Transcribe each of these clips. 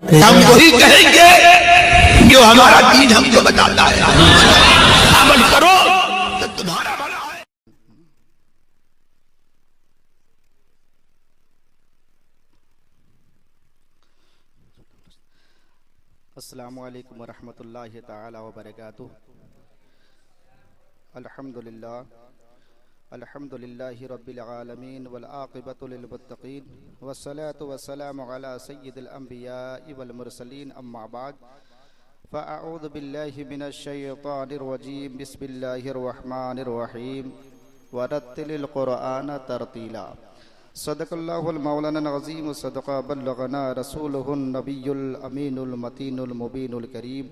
हम वही कहेंगे जो हमारा दीन हमको बताता है। अमल करो तो तुम्हारा भला है। अस्सलामु अलैकुम वरहमतुल्लाहि तआला व बरकातुहू। अल्हम्दुलिल्लाहि रब्बिल आलमीन वल आक़िबतु लिल मुत्तक़ीन वस्सलातु वस्सलामु अला सय्यिदिल अंबियाइ वल मुरसलीन अम्मा बाद फ़अऊज़ु बिल्लाहि मिनश शैतानिर रजीम बिस्मिल्लाहिर रहमानिर रहीम वरत्तिलिल क़ुरआन तरतीला। सदक़ल्लाहुल मौलाना अज़ीम सदक़ा बल्लग़ना रसूलुहुन नबियुल अमीनुल मतीनुल मुबीनुल करीम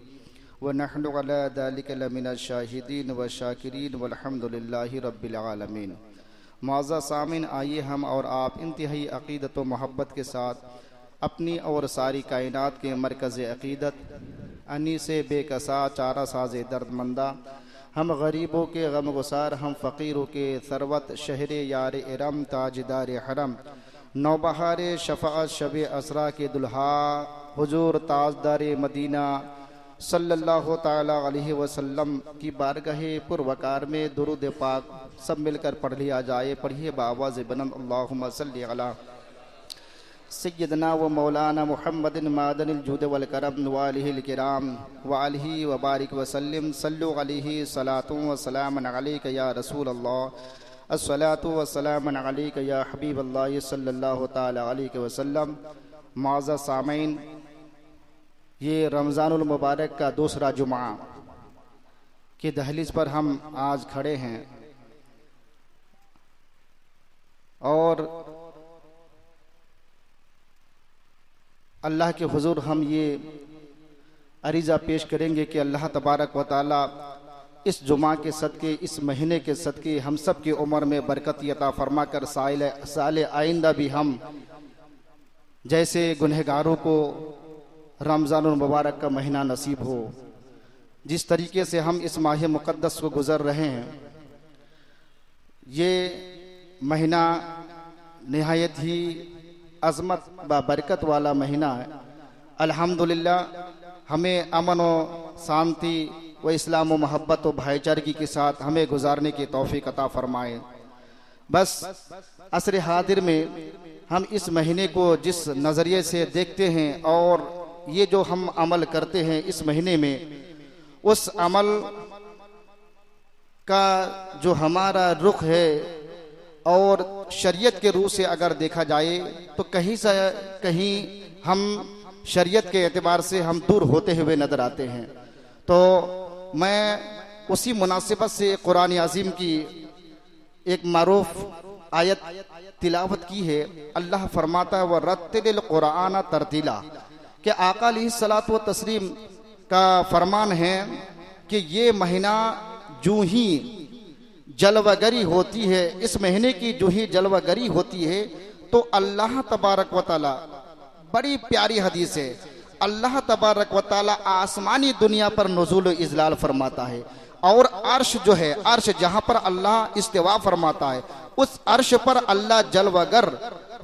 व नहनु अला ज़ालिका लमिनश शाहिदीन व शाकिरीन वल्हम्दुलिल्लाहि रब्बिल आलमीन। मुअज़्ज़ज़ सामीन, आइए हम और आप इंतहाई अक़ीदत व मोहब्बत के साथ अपनी और सारी कायनात के मरकज़ अक़ीदत अनीसे बेकसा चारा साज़ दर्दमंदा, हम गरीबों के गम गुसार, हम फ़कीरों के सरवत, शहर यार इरम ताजदार हरम, नौबहार शफ़ाअत शब असरा के दुल्हा हुजूर ताजदार मदीना सल्लल्लाहु ताला अलैहि वसल्लम की बारगाहे पुरवकार में दुरूद पाक सब मिलकर पढ़ लिया जाए। पढ़िए बावाज़ बुलंद, अल्लाहुम्मा सल्लि अला सय्यदना व मौलाना मुहम्मदिन मादनिल जूद वल करम व आलिहिल किराम व आलिहि व बारिक व सल्लिम। सल्लु अलैहि सलातु व सलामन अलैका या रसूल अल्लाह, अस्सलातु व सलामन अलैका या हबीब अल्लाह सल्लल्लाहु ताला अलैहि वसल्लम। मुअज़्ज़ज़ सामीन, ये रमज़ानुल मुबारक का दूसरा जुमा के दहलीज पर हम आज खड़े हैं और अल्लाह के हुजूर हम ये अरीज़ा पेश करेंगे कि अल्लाह तबारक व तआला इस जुमा के सदके, इस महीने के सदके हम सब की उम्र में बरकत अता फरमा कर साल आइंदा भी हम जैसे गुनहगारों को रमज़ानुल मुबारक का महीना नसीब हो। जिस तरीके से हम इस माह मुक़द्दस को गुज़र रहे हैं, ये महीना निहायत ही अज़मत व बरकत वाला महीना है। अल्हम्दुलिल्लाह हमें अमन व शांति व इस्लाम व मोहब्बत व भाईचारगी के साथ हमें गुजारने की तौफीक अता फरमाए। बस असर हादिर में हम इस महीने को जिस नज़रिए से देखते हैं और ये जो हम अमल करते हैं इस महीने में, उस अमल का जो हमारा रुख है और शरीयत के रूह से अगर देखा जाए तो कहीं से कहीं हम शरीयत के एतबार से हम दूर होते हुए नजर आते हैं। तो मैं उसी मुनासिबत से कुरान अज़ीम की एक मारूफ आयत तिलावत की है। अल्लाह फरमाता है व रत्तिलिल क़ुरआन तरतीला, कि आका अलैहिस्सलातु व तस्लीम का फरमान है कि ये महीना जो ही जलवागरी होती है, इस महीने की जो ही जलवागरी होती है तो अल्लाह तबारक व तआला, बड़ी प्यारी हदीस है, अल्लाह तबारक व तआला आसमानी दुनिया पर नुज़ूल इज़लाल फरमाता है और अर्श जो है, अर्श जहाँ पर अल्लाह इस्तिवा फरमाता है, उस अर्श पर अल्लाह जलवागर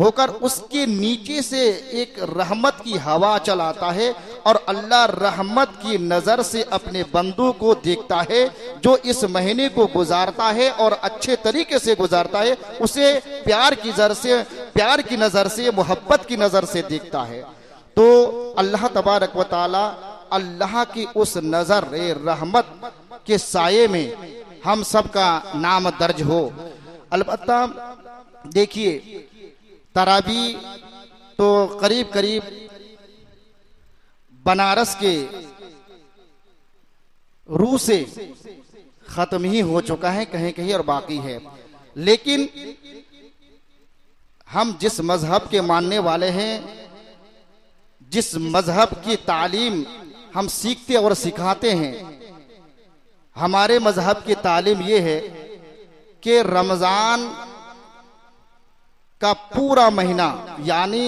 होकर उसके नीचे से एक रहमत की हवा चलाता है और अल्लाह रहमत की नज़र से अपने बंदों को देखता है। जो इस महीने को गुजारता है और अच्छे तरीके से गुजारता है, उसे प्यार की नज़र से, मोहब्बत की नज़र से देखता है। तो अल्लाह तबारक व तआला अल्लाह की उस नज़र रहमत के साये में हम सब का नाम दर्ज हो। अलबत्ता देखिए, तरावी तो करीब करीब बनारस के रूह से खत्म ही हो चुका है, कहीं कहीं और बाकी है। लेकिन हम जिस मजहब के मानने वाले हैं, जिस मजहब की तालीम हम सीखते और सिखाते हैं, हमारे मजहब की तालीम ये है कि रमज़ान का पूरा महीना, यानी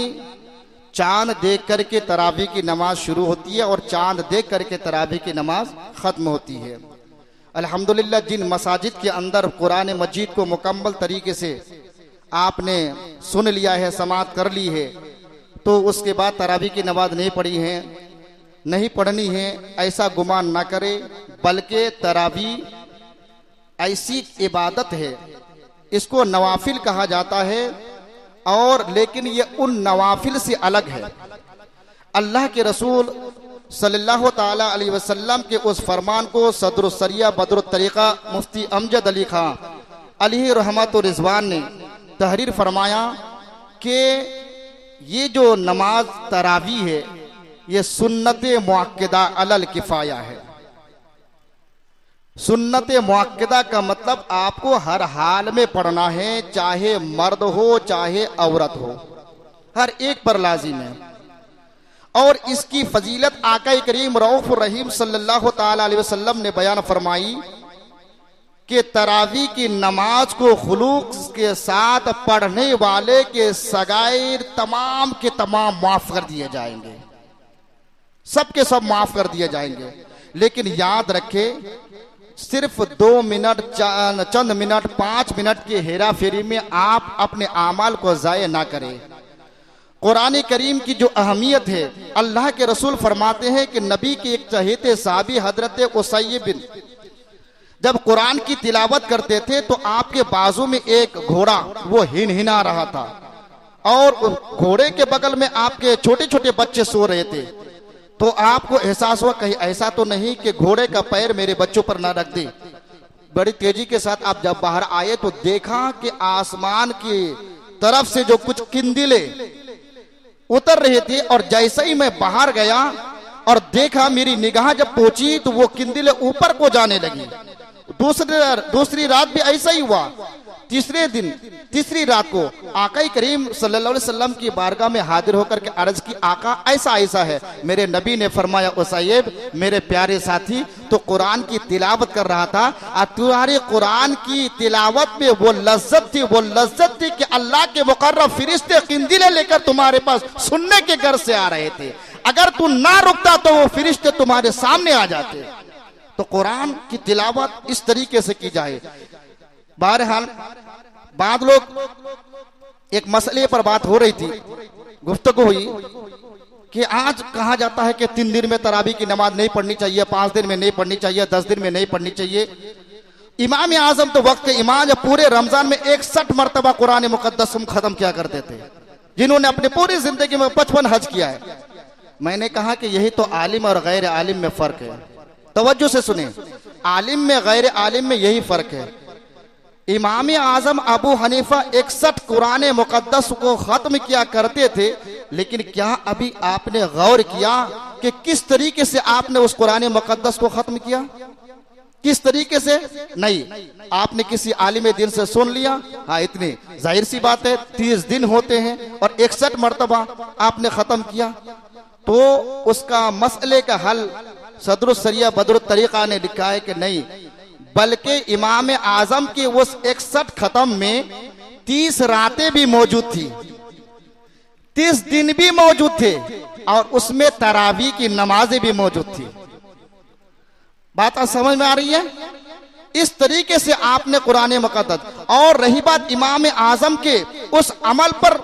चांद देख करके तरावी की नमाज शुरू होती है और चांद देख करके तरावी की नमाज ख़त्म होती है। अल्हम्दुलिल्लाह, जिन मसाजिद के अंदर कुरान मजीद को मुकम्मल तरीके से आपने सुन लिया है, समाअत कर ली है, तो उसके बाद तरावी की नमाज नहीं पढ़ी है, नहीं पढ़नी है, ऐसा गुमान ना करे, बल्कि तरावी ऐसी इबादत है, इसको नवाफिल कहा जाता है, और लेकिन ये उन नवाफिल से अलग है। अल्लाह के रसूल सल्लल्लाहु ताला अलैहि वसल्लम के उस फरमान को सदरुल सरिया बदरुत तरीका मुफ्ती अमजद अली खां अलैहि रहमत व रिजवान ने तहरीर फरमाया कि ये जो नमाज तरावी है ये सुन्नत मुअक्कदा अलल किफाया है। सुन्नत मुअक्कदा का मतलब आपको हर हाल में पढ़ना है, चाहे मर्द हो चाहे औरत हो, हर एक पर लाजिम है। और इसकी फजीलत आका करीम रऊफ रहीम सल्लल्लाहु ताला अलैहि वसल्लम ने बयान फरमाई कि तरावी की नमाज को खुलूक के साथ पढ़ने वाले के सगाइर तमाम के तमाम माफ कर दिए जाएंगे, सबके सब माफ कर दिए जाएंगे। लेकिन याद रखे, सिर्फ 2 मिनट, चंद मिनट, 5 मिनट की हेरा फेरी में आप अपने आमाल को जाये ना करें। कुरान करीम की जो अहमियत है, अल्लाह के रसूल फरमाते हैं कि नबी के एक चहेते साहबी हजरत उसैय बिन जब कुरान की तिलावत करते थे तो आपके बाजू में एक घोड़ा वो हिनहिना रहा था, और घोड़े के बगल में आपके छोटे छोटे बच्चे सो रहे थे। तो आपको एहसास हुआ कहीं ऐसा तो नहीं कि घोड़े का पैर मेरे बच्चों पर ना रख दे। बड़ी तेजी के साथ आप जब बाहर आए तो देखा कि आसमान की तरफ से जो कुछ किंदिले उतर रहे थे, और जैसे ही मैं बाहर गया और देखा, मेरी निगाह जब पहुंची तो वो किंदिले ऊपर को जाने लगी। दूसरी रात भी ऐसा ही हुआ। तीसरी रात को आका करीम सल्लल्लाहु अलैहि वसल्लम की बारगाह में हाजिर होकर के अर्ज की, आका ऐसा ऐसा है। मेरे नबी ने फरमाया, उसैब मेरे प्यारे साथी तो कुरान की तिलावत कर रहा था, और तुम्हारे कुरान की तिलावत में वो लज्जत थी कि अल्लाह के मुकर्रब फरिश्ते किंदिले लेकर तुम्हारे पास सुनने के घर से आ रहे थे। अगर तू ना रुकता तो वो फरिश्ते तुम्हारे सामने आ जाते। तो कुरान की तिलावत इस तरीके से की जाए। बहरहाल बाद लोग एक मसले पर बात हो रही थी, गुफ्तगू हुई कि आज कहा जाता है कि 3 दिन में तरावी की नमाज नहीं पढ़नी चाहिए, 5 दिन में नहीं पढ़नी चाहिए, 10 दिन में नहीं पढ़नी चाहिए। इमाम आजम तो वक्त के इमाम जब पूरे रमजान में 61 मरतबा कुरान मुकद्दस खत्म किया करते थे, जिन्होंने अपनी पूरी जिंदगी में 55 हज किया है। मैंने कहा कि यही तो आलिम और गैर आलिम में फर्क है। तवज्जो से सुने, आलिम में गैर आलिम में यही फर्क है। इमाम आजम अबू हनीफा 61 कुरान मुकद्दस को खत्म किया करते थे, लेकिन क्या अभी आपने गौर किया कि किस तरीके से आपने उस कुरान मुकद्दस को खत्म किया? किस तरीके से? नहीं, आपने किसी आलिम दिन से सुन लिया, हाँ इतनी जाहिर सी बात है 30 दिन होते हैं और 61 मरतबा आपने खत्म किया। तो उसका मसले का हल सदरुल सरिया बदरुत तरीका ने लिखा है कि नहीं, बल्कि इमाम आजम की उस 61 खत्म में 30 रातें भी मौजूद थी, 30 दिन भी मौजूद थे, और उसमें तरावी की नमाजें भी मौजूद थी। बात समझ में आ रही है? इस तरीके से आपने कुरान मुकद्दस। और रही बात इमाम आजम के उस अमल पर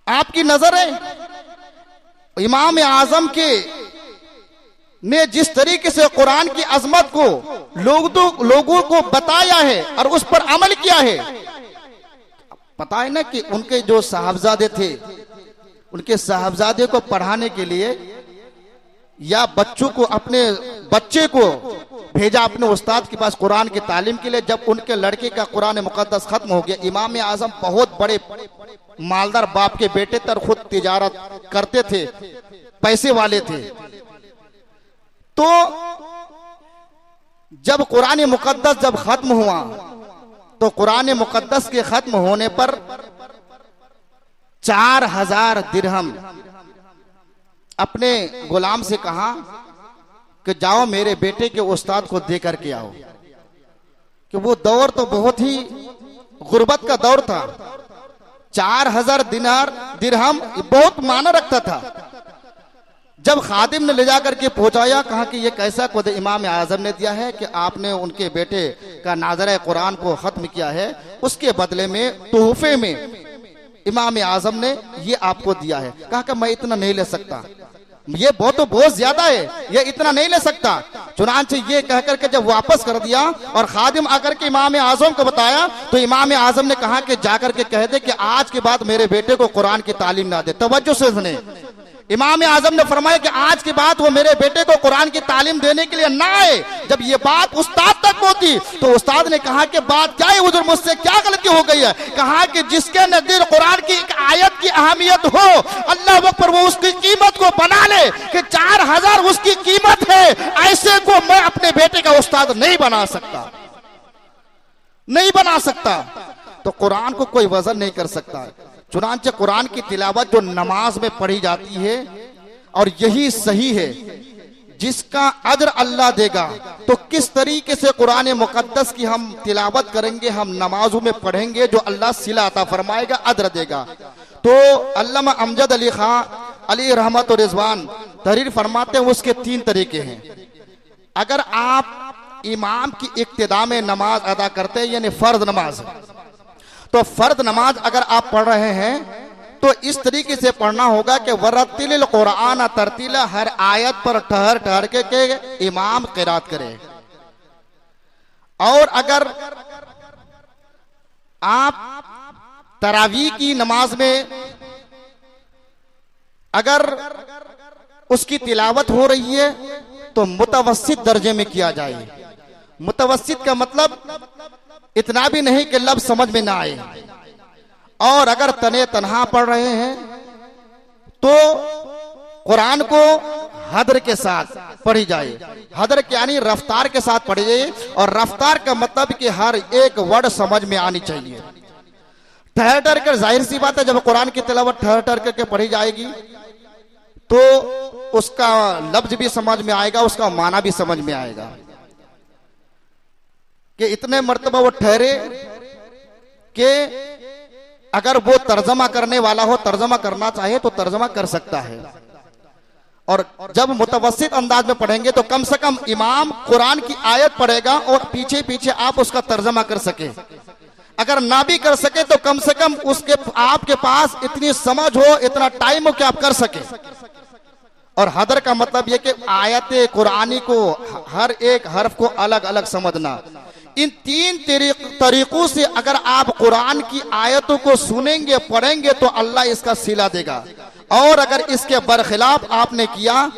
आपकी नजर है, इमाम आजम के ने जिस तरीके से कुरान की अजमत को लोगों को बताया है और उस पर अमल किया है। पता है ना कि उनके जो साहबजादे थे, उनके साहबजादे को पढ़ाने के लिए या अपने बच्चे को भेजा अपने उस्ताद के पास कुरान की तालीम के लिए। जब उनके लड़के का कुरान मुकद्दस खत्म हो गया, इमाम आजम बहुत बड़े मालदार बाप के बेटे तर खुद तिजारत करते थे, पैसे वाले थे। तो जब कुरान मुकद्दस जब खत्म हुआ तो कुरान मुकद्दस के खत्म होने पर 4000 दिरहम अपने गुलाम से कहा कि जाओ मेरे बेटे के उस्ताद को दे करके आओ, कि वो दौर तो बहुत ही गुर्बत का दौर था। 4000 दिरहम बहुत माना रखता था। जब खादिम ने ले जाकर के पहुंचाया, कहा कि ये कैसा खुद इमाम आजम ने दिया है कि आपने उनके बेटे का नाज़रा कुरान को खत्म किया है, उसके बदले में तोहफे में इमाम आजम ने ये आपको दिया है। कहा कि मैं इतना नहीं ले सकता, ये बहुत ज्यादा है, ये इतना नहीं ले सकता। चुनांचे ये कह करके जब वापस कर दिया और खादिम आकर के इमाम आजम को बताया तो इमाम आजम ने कहा कि जाकर के कह दे कि आज के बाद मेरे बेटे को कुरान की तालीम ना दे। तवज्जो से सुने, इमाम आजम ने फरमाया कि आज के बाद वो मेरे बेटे को कुरान की तालीम देने के लिए ना आए। जब ये बात उस्ताद तक पहुंची तो उस्ताद ने कहा कि बात क्या है हुजूर, मुझसे क्या गलती हो गई है? कहा कि जिसके नजदीक कुरान की एक आयत की अहमियत हो, अल्लाह पर वो उसकी कीमत को बना ले कि 4000 उसकी कीमत है, ऐसे को मैं अपने बेटे का उस्ताद नहीं बना सकता, नहीं बना सकता। तो कुरान को कोई वजन नहीं कर सकता। चुनांचे कुरान की तिलावत जो नमाज में पढ़ी जाती है और यही सही है, जिसका अजर अल्लाह देगा। तो किस तरीके से कुरान मुकद्दस की हम तिलावत करेंगे, हम नमाजों में पढ़ेंगे, जो अल्लाह सिला अता फरमाएगा, अजर देगा। तो अल्लामा अमजद अली खां अली रहमत और रिजवान तहरीर फरमाते हैं, उसके 3 तरीके हैं। अगर आप इमाम की इक्तिदा में नमाज अदा करते हैं, यानी फर्ज नमाज, तो फर्द नमाज अगर आप पढ़ रहे हैं तो इस तरीके से पढ़ना होगा कि वरतिल कुरान तरतीला, हर आयत पर ठहर ठहर के इमाम क़िरात करे। और अगर आप तरावी की नमाज में अगर उसकी तिलावत हो रही है तो मुतवस्सित दर्जे में किया जाए। मुतवस्सित का मतलब इतना भी नहीं कि लफ्ज़ समझ में ना आए। और अगर तने तन्हा पढ़ रहे हैं तो कुरान को हदर के साथ पढ़ी जाए। हदर यानी रफ्तार के साथ पढ़ी जाए, और रफ्तार का मतलब कि हर एक वर्ड समझ में आनी चाहिए। ठहर ठहर कर, जाहिर सी बात है जब कुरान की तिलावत ठहर ठहर करके पढ़ी जाएगी तो उसका लफ्ज भी समझ में आएगा, उसका माना भी समझ में आएगा कि इतने मर्तबा वो ठहरे कि अगर वो तर्जमा करने वाला हो, तर्जमा करना चाहे तो तर्जमा कर सकता है। और जब मुतवस्सित अंदाज में पढ़ेंगे तो कम से कम इमाम कुरान की आयत पढ़ेगा और पीछे पीछे आप उसका तर्जमा कर सके। अगर ना भी कर सके तो कम से कम उसके आपके पास इतनी समझ हो, इतना टाइम हो कि आप कर सके। और हदर का मतलब यह कि आयत कुरानी को हर एक हर्फ को अलग अलग समझना। इन 3 तरीकों से अगर आप कुरान की आयतों को सुनेंगे, पढ़ेंगे तो अल्लाह इसका सिला देगा। और अगर इसके बरखिलाफ आपने किया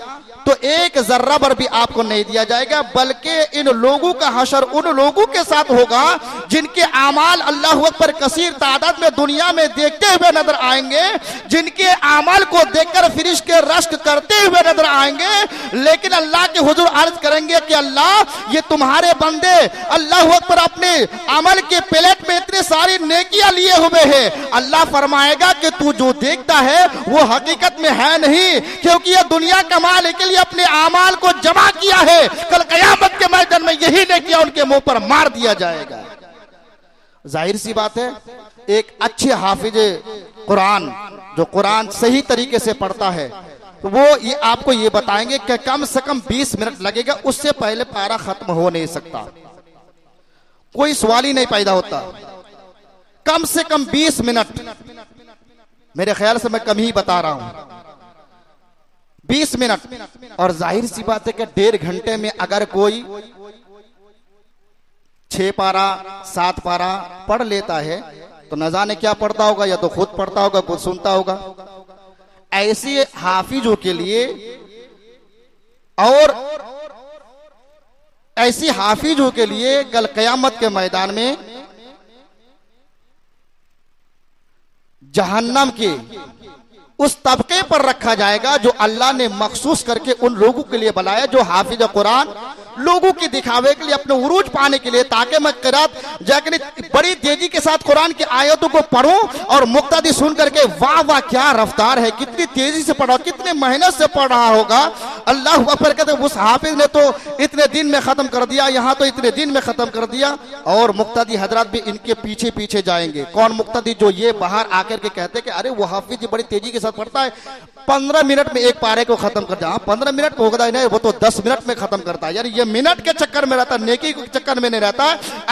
तो एक जर्रा पर भी आपको नहीं दिया जाएगा, बल्कि इन लोगों का हशर उन लोगों के साथ होगा जिनके आमाल अल्लाह अकबर कसीर तादाद में दुनिया में देखते हुए नजर आएंगे, जिनके आमाल को देखकर फिरिश के रश्क करते हुए नजर आएंगे, लेकिन अल्लाह के हुजूर अर्ज करेंगे कि अल्लाह ये तुम्हारे बंदे अल्लाह अकबर अपने अमल के प्लेट में इतनी सारी नेकियां लिए हुए हैं। अल्लाह फरमाएगा कि तू जो देखता है वो हकीकत में है नहीं, क्योंकि ये दुनिया कमाने के लिए अपने आमाल को जमा किया है, कल कयामत के मैदान में यही नहीं किया उनके मुंह पर मार दिया जाएगा। जाहिर सी बात है, एक अच्छे हाफिज कुरान जो कुरान सही तरीके से पढ़ता है तो वो ये आपको ये बताएंगे कि कम से कम 20 मिनट लगेगा, उससे पहले पारा खत्म हो नहीं सकता, कोई सवाल ही नहीं पैदा होता। कम से कम 20 मिनट, मेरे ख्याल से मैं कम ही बता रहा हूं, 20 मिनट। और जाहिर सी बात है कि 1.5 घंटे में अगर कोई 6 पारा 7 पारा पढ़ लेता है तो न जाने क्या पढ़ता होगा, या तो खुद पढ़ता होगा, खुद सुनता होगा। ऐसे हाफिजों के लिए और ऐसी हाफिजों के लिए कल कयामत के मैदान में जहन्नम के उस तबके पर रखा जाएगा जो अल्लाह ने मखसूस करके उन लोगों के लिए बनाया जो हाफिज कुरान लोगों की दिखावे के लिए, अपने उरूज पाने के लिए, ताकि मैं क़िरात जाकर बड़ी तेजी के साथ कुरान की आयतों को पढ़ूं और मुक्तदी सुन करके वाह वाह क्या रफ्तार है, कितनी तेजी से पढ़ा, कितने मेहनत से पढ़ रहा होगा। अल्लाह अकबर कहते उस हाफिज ने तो इतने दिन में खत्म कर दिया, यहाँ तो इतने दिन में खत्म कर दिया। और मुक्तदी हजरात भी इनके पीछे पीछे जाएंगे। कौन मुक्तदी? जो ये बाहर आकर के कहते कि अरे वो हाफिज बड़ी तेजी के साथ पढ़ता है, 15 मिनट में एक पारे को खत्म कर दिया। 15 मिनट में होगा नहीं, वो तो 10 मिनट में खत्म करता है। यानी ये मिनट के चक्कर में रहता, नेकी के चक्कर में नहीं रहता।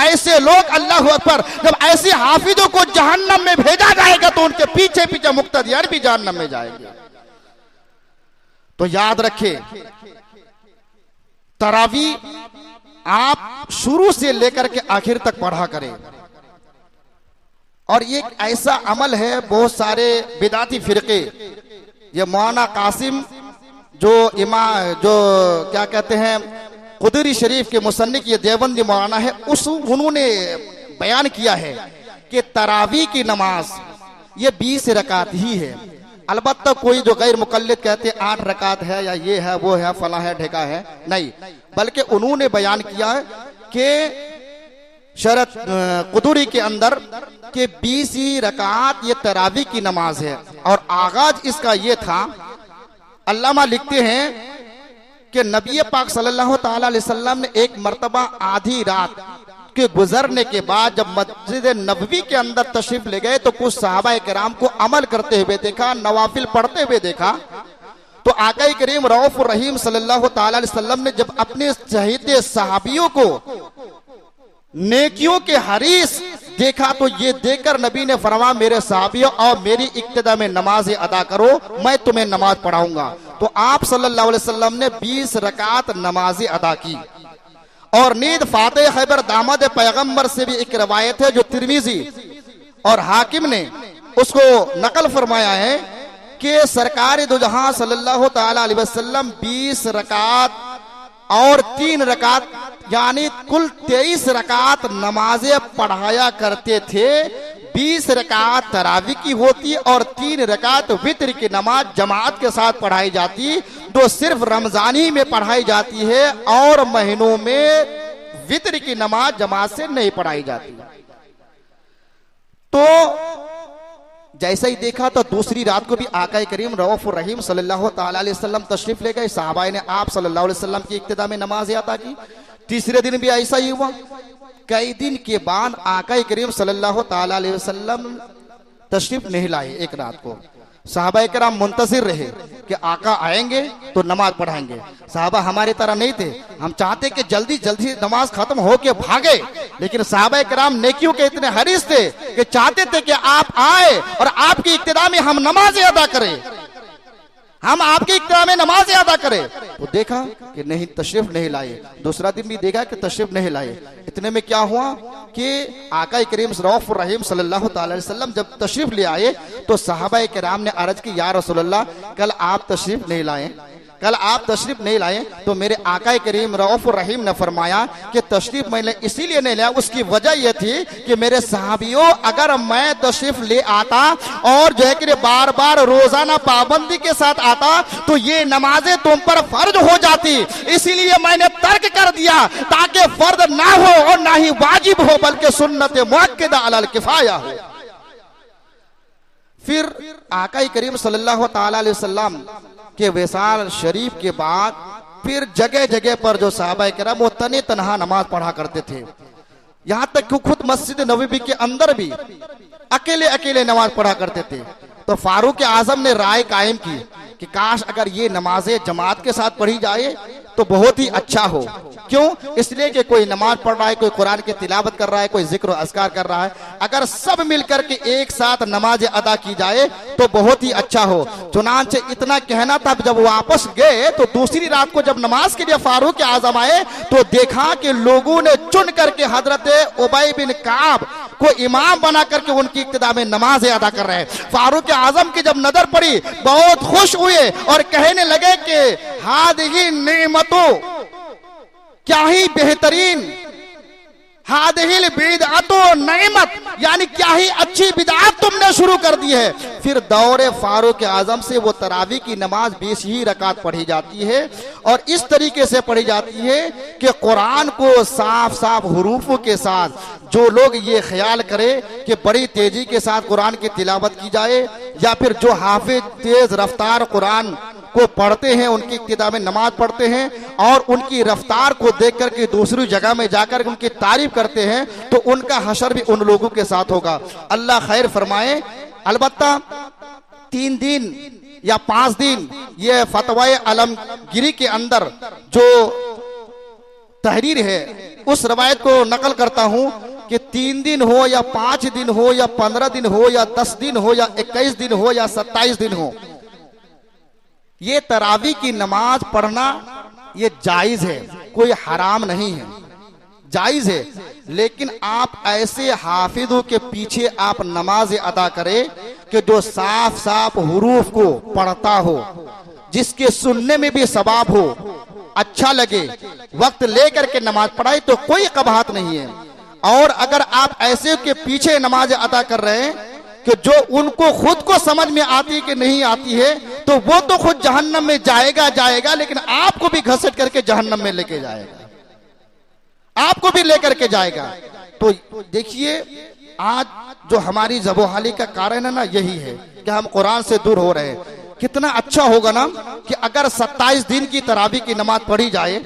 ऐसे लोग अल्लाह अकबर, जब ऐसे हाफिजों को जहन्नम में भेजा जाएगा तो उनके पीछे पीछे मुक्तदियार भी जहन्नम में जाएंगे। तो याद रखे, तरावी आप शुरू से लेकर के आखिर तक पढ़ा करें। और ये ऐसा अमल है, बहुत सारे बिदाती फिरके, ये मौलाना कासिम जो क्या कहते हैं कुदरी शरीफ के मुसन्निफ, ये देवबंदी मौलाना है, उन्होंने बयान किया है कि तरावी की नमाज ये 20 रकात ही है। अलबत्ता कोई जो गैर मुकल्लिद कहते 8 रकात है या ये है वो है फला है ढेका है, नहीं, बल्कि उन्होंने बयान किया है कि शरत कुदूरी के अंदर के 20 ही रकात ये तरावी की नमाज है। और आगाज इसका ये था, अल्लामा लिखते हैं कि नबी पाक सल्लल्लाहु ताला अलैहि वसल्लम ने एक मर्तबा आधी रात के गुजरने के बाद जब मस्जिद नबवी के अंदर तशरीफ ले गए तो कुछ सहाबा किराम को अमल करते हुए देखा, नवाफिल पढ़ते हुए देखा। तो आका करीम रऊफ रहीम सल्लल्लाहु ताला अलैहि वसल्लम ने जब अपने चहेते सहाबियों को नेकियों के हरीस देखा तो ये देखकर नबी ने फरमाया, मेरे सहाबियों और मेरी इक्तिदा में नमाज अदा करो, मैं तुम्हें नमाज पढ़ाऊंगा। तो आप सल्लल्लाहु अलैहि वसल्लम ने 20 रकात नमाज अदा की। और नींद फाते खैबर दामद पैगंबर से भी एक रवायत है जो तिरमिजी और हाकिम ने उसको नकल फरमाया है कि सरकार दो जहां सल्लल्लाहु ताला अलैहि वसल्लम 20 रकात और 3 रकात यानी कुल 23 रकात नमाजें पढ़ाया करते थे। 20 रकात तरावी की होती और 3 रकात वित्र की नमाज जमात के साथ पढ़ाई जाती, जो सिर्फ रमजानी में पढ़ाई जाती है और महीनों में वित्र की नमाज जमात से नहीं पढ़ाई जाती। तो जैसा ही देखा तो दूसरी रात को भी आका करीम रऊफ रहीम सल्लल्लाहु ताला अलैहि वसल्लम तशरीफ ले गए, सहाबाए ने आप सल्लल्लाहु अलैहि वसल्लम की इक्तिदा में नमाज अता की। तीसरे दिन भी ऐसा ही हुआ। कई दिन के बाद आका करीम सल्लल्लाहु ताला अलैहि वसल्लम तशरीफ नहीं लाए। एक रात को सहाबाए किराम मुंतजिर रहे कि आका आएंगे तो नमाज पढ़ाएंगे। साहबा हमारी तरह नहीं थे, हम चाहते कि जल्दी जल्दी नमाज खत्म हो के भागे, लेकिन सहाबाए किराम नेकियों के इतने हरीस थे कि चाहते थे कि आप आए और आपकी इक्तिदा में हम नमाज अदा करें, हम आपकी इक्तिदा में नमाज अदा करें। तो देखा कि नहीं, तशरीफ नहीं लाए। दूसरा दिन भी देखा कि तशरीफ नहीं लाए। इतने में क्या हुआ कि आका करीम रऊफ रहीम सल्लल्लाहु ताला अलैहि वसल्लम जब तशरीफ ले आए तो सहाबा किराम ने अर्ज की, या रसूलल्लाह कल आप तशरीफ नहीं लाए, कल आप तशरीफ नहीं लाए। तो मेरे आका करीम रऊफ रहीम ने फरमाया कि तशरीफ मैंने इसीलिए नहीं लाया, उसकी वजह यह थी कि मेरे सहाबियों अगर मैं तशरीफ ले आता और जो है कि बार बार रोजाना पाबंदी के साथ आता तो ये नमाजें तुम पर फर्ज हो जाती, इसीलिए मैंने तर्क कर दिया ताकि फर्ज ना हो और ना ही वाजिब हो बल्कि सुन्नत मुअक्कदा अलल किफाया हो। फिर आका करीम सल्लल्लाहु ताला अलैहि वसल्लम के विसाल शरीफ के बाद फिर जगह जगह पर जो सहाबा किराम वो तने तनहा नमाज पढ़ा करते थे। यहां तक कि खुद मस्जिद नबवी के अंदर भी अकेले अकेले नमाज पढ़ा करते थे। तो फारूक आजम ने राय कायम की कि काश अगर ये नमाजें जमात के साथ पढ़ी जाए तो बहुत ही अच्छा हो। क्यों? इसलिए कि कोई नमाज पढ़ रहा है, कोई कुरान की तिलावत कर रहा है, कोई जिक्र अस्कार कर रहा है, अगर सब मिलकर के एक साथ नमाज अदा की जाए तो बहुत ही अच्छा हो। चुनांचे इतना कहना था, जब वापस गए तो दूसरी रात को जब नमाज के लिए फारूक आजम आए तो देखा कि लोगों ने चुन करके हजरत उबई बिन काब को इमाम बना करके उनकी इक्तिदा में नमाज अदा कर रहे हैं। फारूक आजम की जब नजर पड़ी बहुत खुश हुए और कहने लगे कि हादिही नेमतो, क्या ही बेहतरीन, हादिहिल बिदअतो नेमत, यानी क्या ही अच्छी बिदअत तुमने शुरू कर दी है। फिर दौरे फारूक आजम से वो तरावी की नमाज 20 ही रकात पढ़ी जाती है और इस तरीके से पढ़ी जाती है कि कुरान को साफ साफ हुरूफों के साथ जो लोग ये ख्याल करे कि बड़ी तेजी के साथ कुरान की तिलावत की जाए या फिर जो हाफिज तेज रफ्तार कुरान को पढ़ते हैं उनकी इक्तिदा में नमाज पढ़ते हैं और उनकी रफ्तार को देख करके दूसरी जगह में जाकर उनकी तारीफ करते हैं तो उनका हशर भी उन लोगों के साथ होगा। अल्लाह खैर फरमाए। अलबत्ता 3 दिन या 5 दिन ये फतवाए आलमगिरी के अंदर जो तहरीर है, उस रवायत को नकल करता हूं कि 3 दिन हो या 5 दिन हो या 15 दिन हो या 10 दिन हो या 21 दिन हो या 27 दिन हो, ये तरावी की नमाज पढ़ना ये जायज है, कोई हराम नहीं है, जायज है। लेकिन आप ऐसे हाफिजों के पीछे आप नमाज अदा करें कि जो साफ साफ हुरूफ को पढ़ता हो, जिसके सुनने में भी सवाब हो, अच्छा लगे, वक्त लेकर के नमाज पढ़ाई तो कोई कबाहत नहीं है। और अगर आप ऐसे के पीछे नमाज अदा कर रहे हैं कि जो उनको खुद को समझ में आती है कि नहीं आती है, तो वो तो खुद जहन्नम में जाएगा, लेकिन आपको भी घसीट करके जहन्नम में लेके जाएगा, आपको भी लेकर के जाएगा। तो देखिए, आज जो हमारी जबोहाली का कारण है ना, यही है कि हम कुरान से दूर हो रहे हैं। कितना अच्छा होगा ना कि अगर 27 दिन की तरावी की नमाज पढ़ी जाए,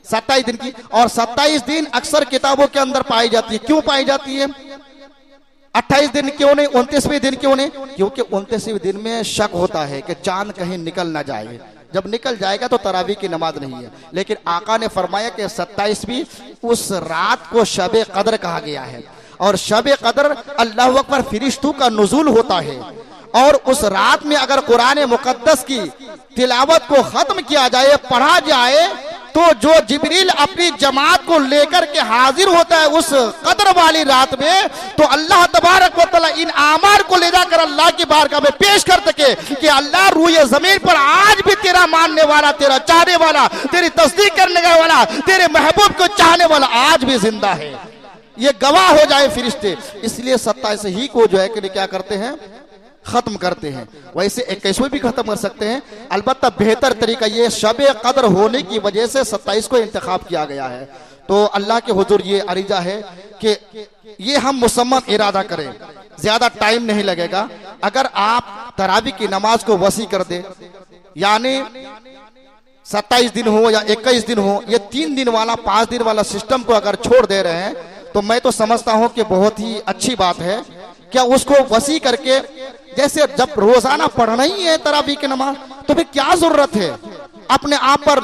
27 दिन की, और 27 दिन अक्सर किताबों के अंदर पाई जाती है। क्यों पाई जाती है? 28 दिन क्यों नहीं, 29वें दिन क्यों नहीं? क्योंकि 29वें दिन में शक होता है कि चांद कहीं निकल ना जाए, जब निकल जाएगा तो तरावी की नमाज नहीं है। लेकिन आका ने फरमाया कि 27वीं उस रात को शब कदर कहा गया है, और शब कदर अल्लाह अकबर फरिश्तों का नुज़ूल होता है। और उस रात में अगर कुरान मुकद्दस की तिलावत को खत्म किया जाए, पढ़ा जाए, तो जो जिब्रील अपनी जमात को लेकर के हाजिर होता है उस कदर वाली रात में, तो अल्लाह तबारक व तआला इन आमार को ले जाकर अल्लाह की बारगाह में पेश कर सके कि अल्लाह रूए जमीन पर आज भी तेरा मानने वाला, तेरा चाहने वाला, तेरी तस्दीक करने वाला, तेरे महबूब को चाहने वाला आज भी जिंदा है। ये गवाह हो जाए फरिश्ते। इसलिए 27 ही को जो है कि क्या करते हैं, खत्म करते हैं। वैसे 21वें भी खत्म कर सकते हैं, अलबत्ता बेहतर तरीका ये शब कदर होने की वजह से 27 को इंतखाब किया गया है। तो अल्लाह के हुजूर ये अरीजा है कि ये हम मुसम्मत इरादा करें, ज्यादा टाइम नहीं लगेगा। अगर आप तरावी की नमाज को वसी कर दे, यानी 27 दिन हो या 21 दिन हो, ये 3 दिन वाला 5 दिन वाला सिस्टम को अगर छोड़ दे रहे हैं, तो मैं तो समझता हूं कि बहुत ही अच्छी बात है। क्या उसको वसी करके, जैसे जब रोजाना पढ़ना ही है तरावी की नमाज, तो फिर क्या जरूरत है अपने आप पर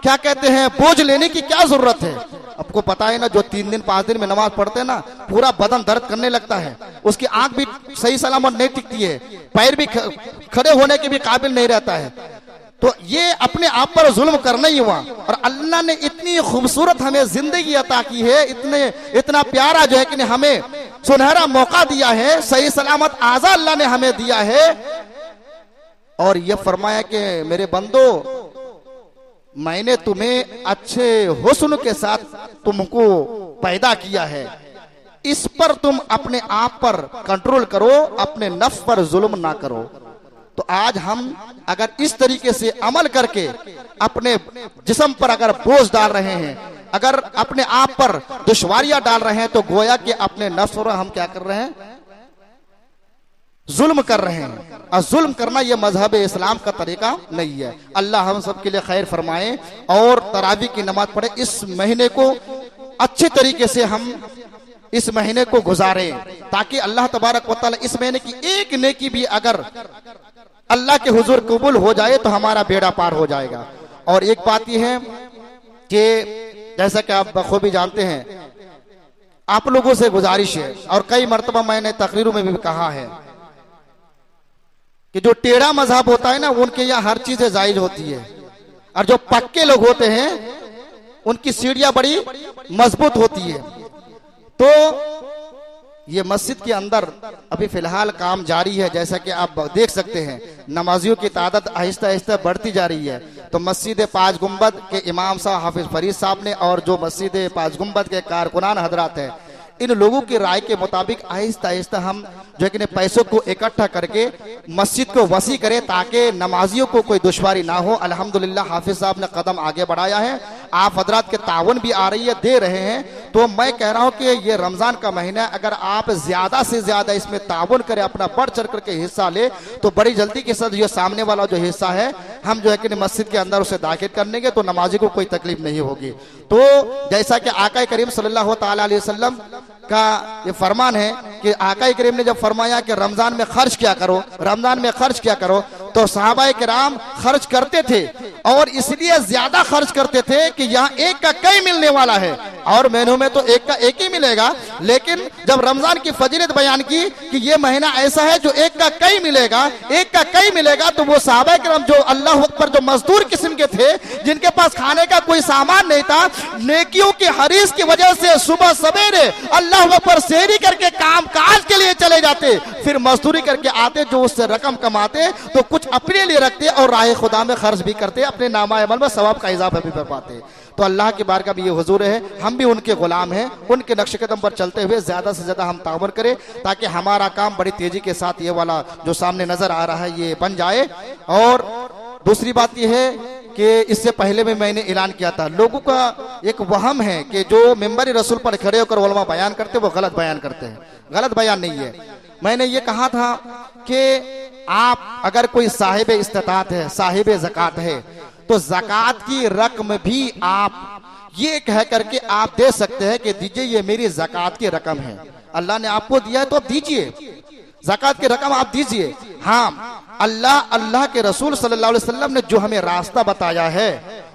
क्या कहते हैं बोझ लेने की? क्या जरूरत है? आपको पता है ना, जो 3 दिन 5 दिन में नमाज पढ़ते हैं ना, पूरा बदन दर्द करने लगता है, उसकी आंख भी सही सलामत नहीं टिकती है, पैर भी खड़े होने के भी काबिल नहीं रहता है। तो ये अपने आप पर जुल्म करना ही हुआ। और अल्लाह ने इतनी खूबसूरत हमें जिंदगी अता की है, इतना प्यारा जो है कि हमें सुनहरा मौका दिया है, सही सलामत आज़ा अल्लाह ने हमें दिया है, और ये फरमाया कि मेरे बंदो, मैंने तुम्हें अच्छे हुस्न के साथ तुमको पैदा किया है, इस पर तुम अपने आप पर कंट्रोल करो, अपने नफ्स पर जुल्म ना करो। तो आज हम अगर इस तरीके से अमल करके अपने जिस्म पर अगर बोझ डाल रहे हैं, अगर अपने आप पर दुश्वारियां डाल रहे हैं, तो गोया कि अपने नफ्स पर हम क्या कर रहे हैं, जुल्म कर रहे हैं। और जुल्म करना यह मजहब इस्लाम का तरीका नहीं है। अल्लाह हम सब के लिए खैर फरमाए और तरावी की नमाज पढ़े। इस महीने को अच्छे तरीके से हम इस महीने को गुजारें, ताकि अल्लाह तबारक व तआला इस महीने की एक नेकी भी अगर अल्लाह के हुजूर कबूल हो जाए तो हमारा बेड़ा पार हो जाएगा। और एक बात यह है कि जैसा कि आप बखूबी जानते हैं, आप लोगों से गुजारिश है, और कई मर्तबा मैंने तकरीरों में भी कहा है कि जो टेढ़ा मजहब होता है ना, उनके यहाँ हर चीजें जायज होती है, और जो पक्के लोग होते हैं उनकी सीढ़ियां बड़ी मजबूत होती है। तो ये मस्जिद के अंदर अभी फिलहाल काम जारी है, जैसा कि आप देख सकते हैं, नमाजियों की तादाद आहिस्ता आहिस्ता बढ़ती जा रही है। तो मस्जिद 5 गुंबद के इमाम साहब हाफिज फरीद साहब ने और जो मस्जिद 5 गुंबद के कारकुनान हजरात हैं, इन लोगों की राय के मुताबिक आहिस्ता आहिस्ता हम जो है कि पैसों को इकट्ठा करके मस्जिद को वसी करें, ताकि नमाजियों को कोई दुश्वारी ना हो। अल्हम्दुलिल्लाह हाफिज साहब ने कदम आगे बढ़ाया है, आप हजरात के तावन भी आ रही है, दे रहे हैं। तो मैं कह रहा हूं कि ये रमजान का महीना, अगर आप ज्यादा से ज्यादा इसमें तावन करें, अपना बढ़ चढ़ करके हिस्सा ले, तो बड़ी जल्दी के साथ ये सामने वाला जो हिस्सा है हम जो है कि मस्जिद के अंदर उसे दाखिल कर लेंगे, तो नमाजी को कोई तकलीफ नहीं होगी। तो जैसा कि आका करीम सल्लल्लाहु तआला अलैहि वसल्लम का ये फरमान है कि आका करीम ने जब फरमाया कि रमजान में खर्च किया करो, रमजान में खर्च किया करो, तो सहाबाए किराम खर्च करते थे और इसलिए ज्यादा खर्च करते थे कि यहाँ एक का कई मिलने वाला है और महीनों में तो एक का एक ही मिलेगा। लेकिन जब रमजान की फजीलत बयान की कि ये महीना ऐसा है जो एक का कई मिलेगा, एक का कई मिलेगा, तो वो सहाबाए किराम जो अल्लाह अकबर जो मजदूर किस्म के थे, जिनके पास खाने का कोई सामान नहीं था, नेकियों की हरीस की वजह से सुबह सवेरे अल्लाह अकबर सेहरी करके काम काज के लिए चले जाते, फिर मजदूरी करके आते, जो उससे रकम कमाते तो कुछ अपने लिए रखते और राह खुदा में खर्च भी करते, अपने नामा अमल में सवाब का इजाफा भी कर पाते। तो अल्लाह की बारगाह में ये हुजूर है, हम भी उनके गुलाम हैं, उनके नक्श कदम पर चलते हुए ज्यादा से ज्यादा हम तावन करें ताकि हमारा काम बड़ी तेजी के साथ ये वाला जो सामने नजर आ रहा है ये बन जाए। और दूसरी बात यह है कि इससे पहले में मैंने ऐलान किया था, लोगों का एक वहम है कि जो मिंबर रसूल पर खड़े होकर उलमा बयान करते वो गलत बयान करते हैं। गलत बयान नहीं है। मैंने ये कहा था कि आप अगर कोई साहिब इस्तात है, साहिब ज़कात है, तो ज़कात की रकम भी आप ये कह करके आप दे सकते हैं कि दीजिए ये मेरी ज़कात की रकम है, अल्लाह ने आपको दिया है तो आप दीजिए, ज़कात की रकम आप दीजिए। हाँ, अल्लाह के रसूल सल्लल्लाहु अलैहि वसल्लम ने जो हमें रास्ता बताया है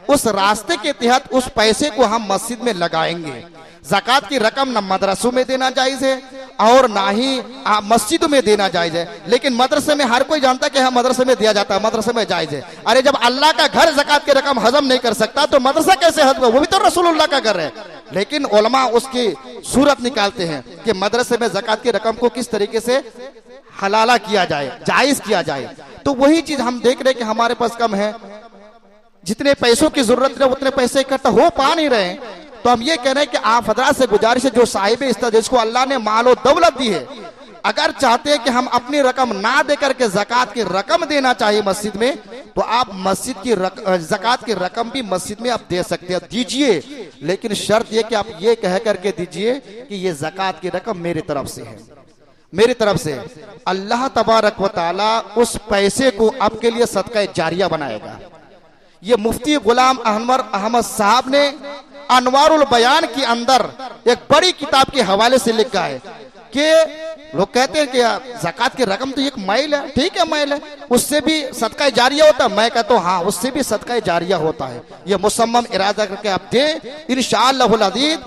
उस रास्ते के तहत उस पैसे को हम मस्जिद में लगाएंगे। ज़कात की रकम न मदरसों में देना जायज है और ना ही मस्जिदों में देना जायज है। लेकिन मदरसे में हर कोई जानता है कि हाँ मदरसे में दिया जाता है, मदरसे में जायज है। अरे जब अल्लाह का घर ज़कात की रकम हजम नहीं कर सकता तो मदरसा कैसे हजम? वो भी तो रसूलुल्लाह का घर है। लेकिन उलमा उसकी सूरत निकालते हैं कि मदरसे में ज़कात की रकम को किस तरीके से हलाला किया जाए, जायज किया जाए। तो वही चीज हम देख रहे कि हमारे पास कम है, जितने पैसों की जरूरत है उतने पैसे इकट्ठा हो पा नहीं रहे। तो हम ये कह रहे हैं कि आप हजरात से गुजारिश है, जो साहिब इस्तात जिसको अल्लाह ने मालो दौलत दी है, अगर चाहते हैं कि हम अपनी रकम ना दे करके ज़कात की रकम देना चाहिए मस्जिद में, तो आप मस्जिद की ज़कात की रकम भी मस्जिद में आप दे सकते हैं, दीजिए। लेकिन शर्त यह कि आप ये कह करके दीजिए कि ये ज़कात की रकम मेरी तरफ से है, मेरी तरफ से। अल्लाह तबारक व तआला उस पैसे को आपके लिए सदका जारिया बनाएगा। ये मुफ्ती गुलाम अहमद साहब ने अनवारुल बयान के अंदर एक बड़ी किताब के हवाले से लिखा है कि लोग कहते हैं कि ज़कात की रकम तो एक मैल है, ठीक है मैल है, उससे भी सदका जारिया होता है। मैं कहता हूँ हाँ, उससे भी सदका जारिया होता है। ये मुसम्मम इरादा करके आप दें, इंशाअल्लाहुल अज़ीज़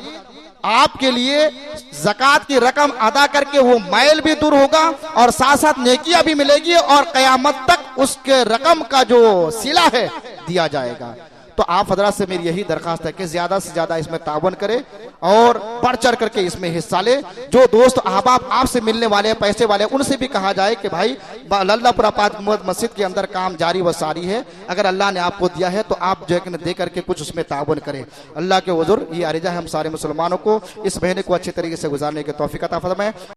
आपके लिए ज़कात की रकम अदा करके वो मैल भी दूर होगा और साथ साथ नेकियां भी मिलेगी और कयामत तक उसके रकम का जो सिला है दिया जाएगा। तो आप हजरात से मेरी यही दरखास्त है कि ज्यादा से ज्यादा इसमें तावन करें और बढ़ चढ़ करके इसमें हिस्सा ले। जो दोस्त अहबाब आपसे मिलने वाले हैं, पैसे वाले, उनसे भी कहा जाए कि भाई लल्लापुरा पाक मस्जिद के अंदर काम जारी व सारी है, अगर अल्लाह ने आपको दिया है तो आप जो है दे करके कुछ उसमें तावन करें। अल्लाह के हुजूर ये अर्जा है हम सारे मुसलमानों को इस महीने को अच्छे तरीके से गुजारने की तौफीक अता फरमाए।